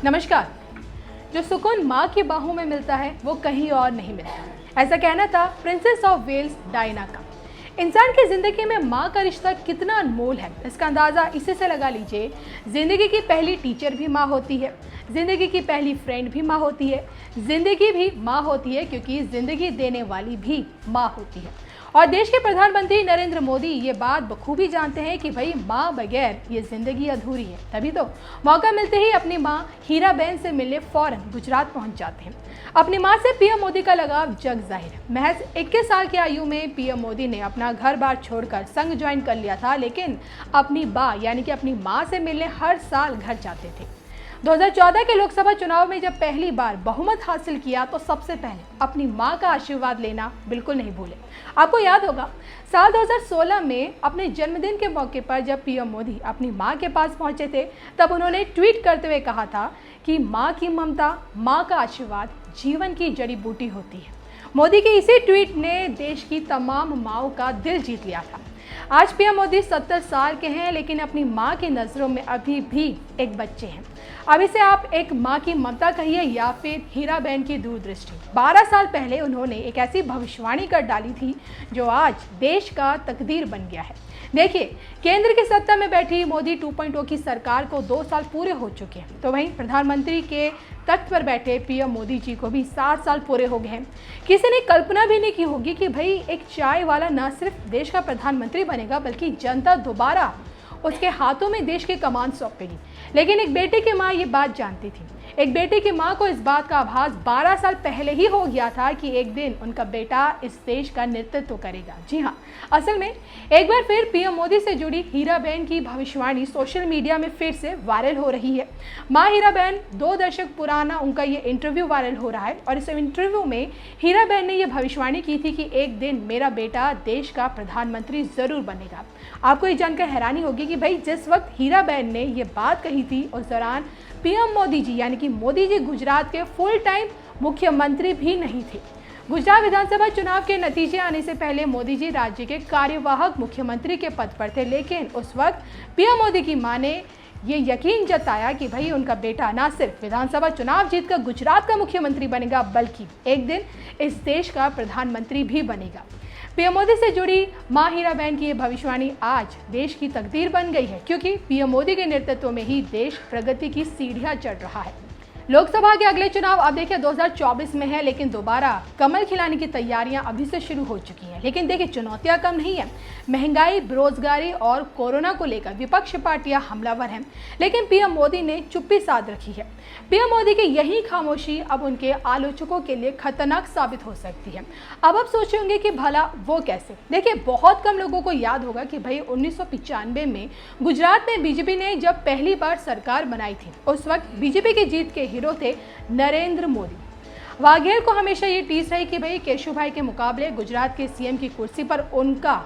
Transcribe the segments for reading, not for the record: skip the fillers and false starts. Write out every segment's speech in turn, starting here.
नमस्कार। जो सुकून माँ की बाहों में मिलता है वो कहीं और नहीं मिलता, ऐसा कहना था प्रिंसेस ऑफ वेल्स डायना का। इंसान की ज़िंदगी में माँ का रिश्ता कितना अनमोल है, इसका अंदाज़ा इसी से लगा लीजिए। ज़िंदगी की पहली टीचर भी माँ होती है, ज़िंदगी की पहली फ्रेंड भी माँ होती है, ज़िंदगी भी माँ होती है क्योंकि ज़िंदगी देने वाली भी माँ होती है। और देश के प्रधानमंत्री नरेंद्र मोदी ये बात बखूबी जानते हैं कि भाई माँ बगैर ये ज़िंदगी अधूरी है। तभी तो मौका मिलते ही अपनी माँ हीराबेन से मिलने फौरन गुजरात पहुँच जाते हैं। अपनी माँ से पीएम मोदी का लगाव जग जाहिर है। महज 21 साल की आयु में पीएम मोदी ने अपना घर बार छोड़कर संघ ज्वाइन कर लिया था, लेकिन अपनी बा यानी कि अपनी माँ से मिलने हर साल घर जाते थे। 2014 के लोकसभा चुनाव में जब पहली बार बहुमत हासिल किया तो सबसे पहले अपनी मां का आशीर्वाद लेना बिल्कुल नहीं भूले। आपको याद होगा साल 2016 में अपने जन्मदिन के मौके पर जब पीएम मोदी अपनी मां के पास पहुंचे थे, तब उन्होंने ट्वीट करते हुए कहा था कि मां की ममता, मां का आशीर्वाद जीवन की जड़ी बूटी होती है। मोदी के इसी ट्वीट ने देश की तमाम माँओं का दिल जीत लिया था। आज पीएम मोदी 70 साल के हैं, लेकिन अपनी माँ की नज़रों में अभी भी एक बच्चे हैं। अब इसे आप एक माँ की ममता कहिए या फिर हीराबेन की दूरदृष्टि। 12 साल पहले उन्होंने एक ऐसी भविष्यवाणी कर डाली थी जो आज देश का तकदीर बन गया है। देखिए, केंद्र की सत्ता में बैठी मोदी 2.0 की सरकार को 2 साल पूरे हो चुके हैं, तो वहीं प्रधानमंत्री के तख्त पर बैठे पीएम मोदी जी को भी 7 साल पूरे हो गए हैं। किसी ने कल्पना भी नहीं की होगी कि भाई एक चाय वाला न सिर्फ देश का प्रधानमंत्री बनेगा, बल्कि जनता दोबारा उसके हाथों में देश की कमान सौंपेगी। लेकिन एक बेटे की माँ ये बात जानती थी। एक बेटे की माँ को इस बात का आभास 12 साल पहले ही हो गया था कि एक दिन उनका बेटा इस देश का नेतृत्व करेगा। जी हाँ, असल में एक बार फिर पीएम मोदी से जुड़ी हीराबेन की भविष्यवाणी सोशल मीडिया में फिर से वायरल हो रही है। माँ हीराबेन 2 दशक पुराना उनका ये इंटरव्यू वायरल हो रहा है और इस इंटरव्यू में हीराबेन ने यह भविष्यवाणी की थी कि एक दिन मेरा बेटा देश का प्रधानमंत्री जरूर बनेगा। आपको ये जानकर हैरानी होगी कि भाई जिस वक्त हीराबेन ने ये बात कही थी उस दौरान पीएम मोदी जी यानी कि मोदी जी गुजरात के फुल टाइम मुख्यमंत्री भी नहीं थे। गुजरात विधानसभा चुनाव के नतीजे आने से पहले मोदी जी राज्य के कार्यवाहक मुख्यमंत्री के पद पर थे, लेकिन उस वक्त पीएम मोदी की मां ने ये यकीन जताया कि भाई उनका बेटा ना सिर्फ विधानसभा चुनाव जीतकर गुजरात का मुख्यमंत्री बनेगा, बल्कि एक दिन इस देश का प्रधानमंत्री भी बनेगा। पीएम मोदी से जुड़ी माँ हीराबेन की ये भविष्यवाणी आज देश की तकदीर बन गई है, क्योंकि पीएम मोदी के नेतृत्व में ही देश प्रगति की सीढ़ियां चढ़ रहा है। लोकसभा के अगले चुनाव अब देखिए 2024 में है, लेकिन दोबारा कमल खिलाने की तैयारियां अभी से शुरू हो चुकी हैं। लेकिन देखिए, चुनौतियां कम नहीं है। महंगाई, बेरोजगारी और कोरोना को लेकर विपक्ष पार्टियां हमलावर हैं, लेकिन पीएम मोदी ने चुप्पी साध रखी है। पीएम मोदी की यही खामोशी अब उनके आलोचकों के लिए खतरनाक साबित हो सकती है। अब आप सोचेंगे कि भला वो कैसे? देखिए, बहुत कम लोगों को याद होगा कि भाई 1995 में गुजरात में बीजेपी ने जब पहली बार सरकार बनाई थी, उस वक्त बीजेपी की जीत के हीरो थे नरेंद्र मोदी। वाघेल को हमेशा ये टीस रही कि भाई केशुभाई के मुकाबले गुजरात के सीएम की कुर्सी पर उनका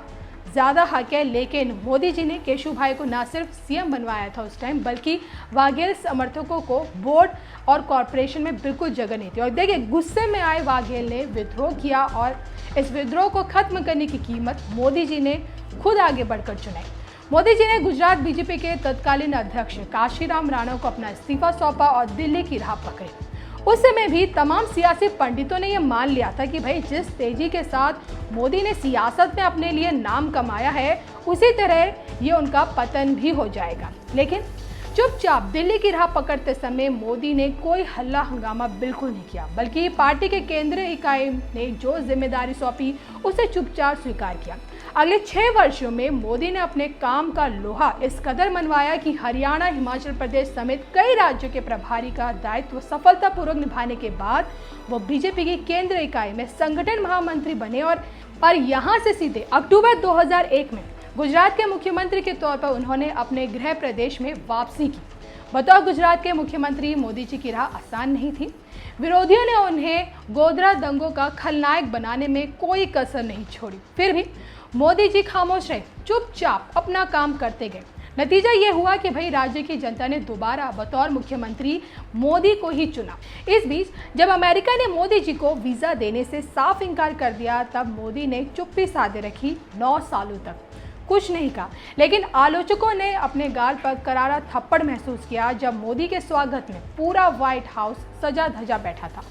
ज़्यादा हक है, लेकिन मोदी जी ने केशुभाई को न सिर्फ सीएम बनवाया था उस टाइम, बल्कि वाघेल समर्थकों को बोर्ड और कॉरपोरेशन में बिल्कुल जगह नहीं थी। और देखिए, गुस्से में आए वाघेल ने विद्रोह किया और इस विद्रोह को खत्म करने की कीमत मोदी जी ने खुद आगे बढ़कर चुनाई। मोदी जी ने गुजरात बीजेपी के तत्कालीन अध्यक्ष काशीराम राणा को अपना इस्तीफा सौंपा और दिल्ली की राह पकड़ी। उस समय भी तमाम सियासी पंडितों ने यह मान लिया था कि भाई जिस तेजी के साथ मोदी ने सियासत में अपने लिए नाम कमाया है, उसी तरह ये उनका पतन भी हो जाएगा। लेकिन चुपचाप दिल्ली की राह पकड़ते समय मोदी ने कोई हल्ला हंगामा बिल्कुल नहीं किया, बल्कि पार्टी के केंद्रीय इकाई ने जो जिम्मेदारी सौंपी उसे चुपचाप स्वीकार किया। अगले 6 वर्षों में मोदी ने अपने काम का लोहा इस कदर मनवाया कि हरियाणा, हिमाचल प्रदेश समेत कई राज्यों के प्रभारी का दायित्व सफलतापूर्वक निभाने के बाद वो बीजेपी की केंद्रीय इकाई में संगठन महामंत्री बने और यहाँ से सीधे अक्टूबर 2001 में गुजरात के मुख्यमंत्री के तौर पर उन्होंने अपने गृह प्रदेश में वापसी की। बतौर गुजरात के मुख्यमंत्री मोदी जी की राह आसान नहीं थी। विरोधियों ने उन्हें गोधरा दंगों का खलनायक बनाने में कोई कसर नहीं छोड़ी, फिर भी मोदी जी खामोश रहे, चुपचाप अपना काम करते गए। नतीजा ये हुआ कि भाई राज्य की जनता ने दोबारा बतौर मुख्यमंत्री मोदी को ही चुना। इस बीच जब अमेरिका ने मोदी जी को वीजा देने से साफ इनकार कर दिया, तब मोदी ने चुप्पी साधे रखी 9 सालों तक। कुछ नहीं कहा, लेकिन आलोचकों ने अपने गाल पर करारा थप्पड़ महसूस किया जब मोदी के स्वागत में पूरा व्हाइट हाउस सजा धजा बैठा था।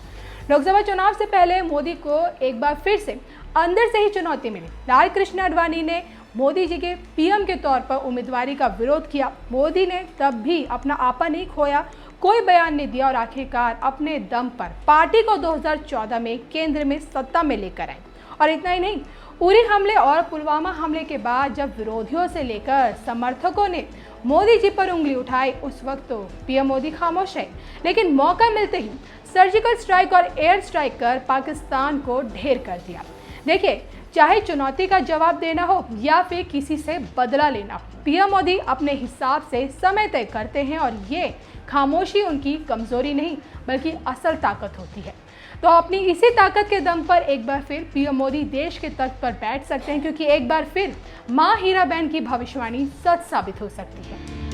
लोकसभा चुनाव से पहले मोदी को एक बार फिर से अंदर से ही चुनौती मिली। लाल कृष्ण आडवाणी ने मोदी जी के पीएम के तौर पर उम्मीदवारी का विरोध किया। मोदी ने तब भी अपना आपा नहीं खोया, कोई बयान नहीं दिया और आखिरकार अपने दम पर पार्टी को 2014 में केंद्र में सत्ता में लेकर आए। और इतना ही नहीं, उरी हमले और पुलवामा हमले के बाद जब विरोधियों से लेकर समर्थकों ने मोदी जी पर उंगली उठाई, उस वक्त तो पीएम मोदी खामोश है, लेकिन मौका मिलते ही सर्जिकल स्ट्राइक और एयर स्ट्राइक कर पाकिस्तान को ढेर कर दिया। देखिए, चाहे चुनौती का जवाब देना हो या फिर किसी से बदला लेना हो, पीएम मोदी अपने हिसाब से समय तय करते हैं और ये खामोशी उनकी कमजोरी नहीं बल्कि असल ताकत होती है। तो अपनी इसी ताकत के दम पर एक बार फिर पीएम मोदी देश के तख्त पर बैठ सकते हैं, क्योंकि एक बार फिर मां हीराबेन की भविष्यवाणी सच साबित हो सकती है।